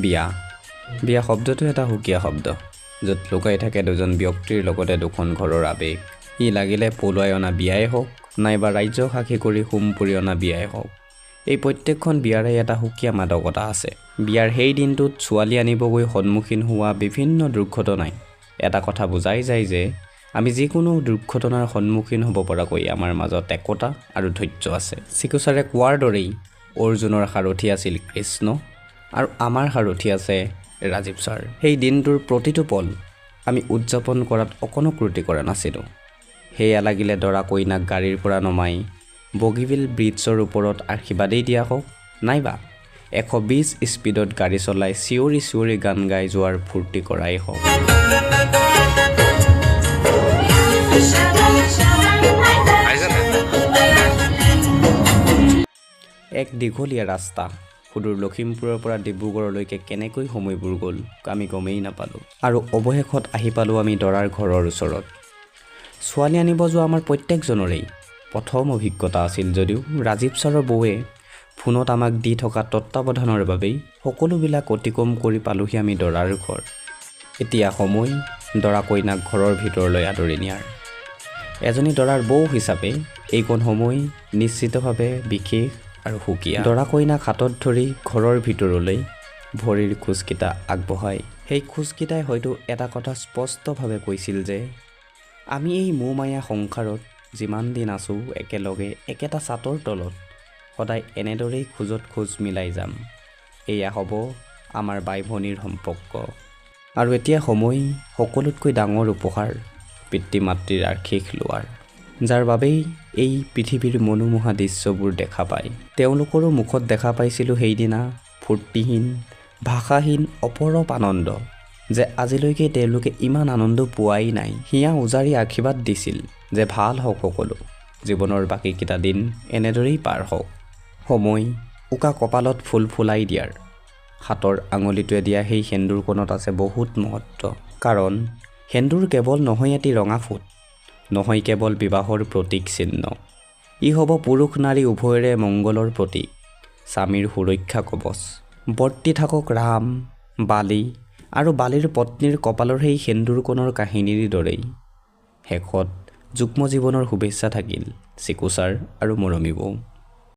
বিয়া বিয়া শব্দটো এটা সুকীয়া শব্দ, য'ত লুকাই থাকে দুজন ব্যক্তিৰ লগতে দুখন ঘৰৰ আৱেগ। ই লাগিলে পলুৱাই অনা বিয়াই হওক নাইবা ৰাজ্যক সাক্ষী কৰি হোম পুৰি অনা বিয়াই হওক, এই প্ৰত্যেকখন বিয়াৰে এটা সুকীয়া মাদকতা আছে। বিয়াৰ সেই দিনটোত ছোৱালী আনিবগৈ সন্মুখীন হোৱা বিভিন্ন দুৰ্ঘটনাই এটা কথা বুজাই যায় যে আমি যিকোনো দুৰ্ঘটনাৰ সন্মুখীন হ'ব পৰাকৈ আমাৰ মাজত একতা আৰু ধৈৰ্য আছে। চিকুচাৰে কোৱাৰ দৰেই অৰ্জুনৰ সাৰথি আছিল কৃষ্ণ আৰু আমাৰ সাৰথি আছে ৰাজীৱ ছাৰ। সেই দিনটোৰ প্ৰতিটো পল আমি উদযাপন কৰাত অকণো ক্ৰুটি কৰা নাছিলোঁ। সেয়া লাগিলে দৰা কইনাক গাড়ীৰ পৰা নমাই বগীবিল ব্ৰিজৰ ওপৰত আশীৰ্বাদেই দিয়া হওক নাইবা 120 স্পীডত গাড়ী চলাই চিঞৰি চিঞৰি গান গাই যোৱাৰ ফূৰ্তি কৰাই হওক। এক দীঘলীয়া ৰাস্তা সুদূৰ লখিমপুৰৰ পৰা ডিব্ৰুগড়লৈকে কেনেকৈ সময়বোৰ গ'ল আমি গমেই নাপালোঁ। আৰু অৱশেষত আহি পালোঁ আমি দৰাৰ ঘৰৰ ওচৰত। ছোৱালী আনিব যোৱা আমাৰ প্ৰত্যেকজনৰেই প্ৰথম অভিজ্ঞতা আছিল যদিও ৰাজীৱ ছাৰৰ বৌৱে ফোনত আমাক দি থকা তত্বাৱধানৰ বাবেই সকলোবিলাক অতিক্ৰম কৰি পালোঁহি আমি দৰাৰ ঘৰ। এতিয়া সময় দৰা কইনাক ঘৰৰ ভিতৰলৈ আদৰি নিয়াৰ। এজনী দৰাৰ বৌ হিচাপে এইকণ সময় নিশ্চিতভাৱে বিশেষ আৰু সুকীয়া। দৰা কইনাক হাতত ধৰি ঘৰৰ ভিতৰলৈ ভৰিৰ খোজকেইটা আগবঢ়াই সেই খোজকেইটাই হয়তো এটা কথা স্পষ্টভাৱে কৈছিল যে আমি এই মোহমায়া সংসাৰত যিমান দিন আছোঁ একেলগে একেটা ছাতৰ তলত সদায় এনেদৰেই খোজত খোজ মিলাই যাম। এয়া হ'ব আমাৰ বাই ভনীৰ সম্পৰ্ক। আৰু এতিয়া সময় সকলোতকৈ ডাঙৰ উপহাৰ পিতৃ মাতৃৰ আশীষ লোৱাৰ, যাৰ বাবেই এই পৃথিৱীৰ মনোমোহা দৃশ্যবোৰ দেখা পায়। তেওঁলোকৰো মুখত দেখা পাইছিলোঁ সেইদিনা ফূৰ্তিহীন ভাষাহীন অপৰূপ আনন্দ, যে আজিলৈকে তেওঁলোকে ইমান আনন্দ পোৱাই নাই। হিয়া উজাৰি আশীৰ্বাদ দিছিল যে ভাল হওক সকলো, জীৱনৰ বাকীকেইটা দিন এনেদৰেই পাৰ হওক। সময় উকা কপালত ফুল ফুলাই দিয়াৰ, হাতৰ আঙুলিটোৱে দিয়া সেই সেন্দুৰকণত আছে বহুত মহত্ব। কাৰণ সেন্দুৰ কেৱল নহয় এটি ৰঙা ফুট, নহয় কেৱল বিবাহৰ প্ৰতীক চিহ্ন, ই হ'ব পুৰুষ নাৰী উভয়ৰে মংগলৰ প্ৰতীক, স্বামীৰ সুৰক্ষা কৱচ। বৰ্তি থাকক ৰাম বালি আৰু বালিৰ পত্নীৰ কপালৰ সেই সেন্দুৰকণৰ কাহিনীৰ দৰেই শেষত যুগ্ম জীৱনৰ শুভেচ্ছা থাকিল চিকুচাৰ আৰু মৰমী বৌ।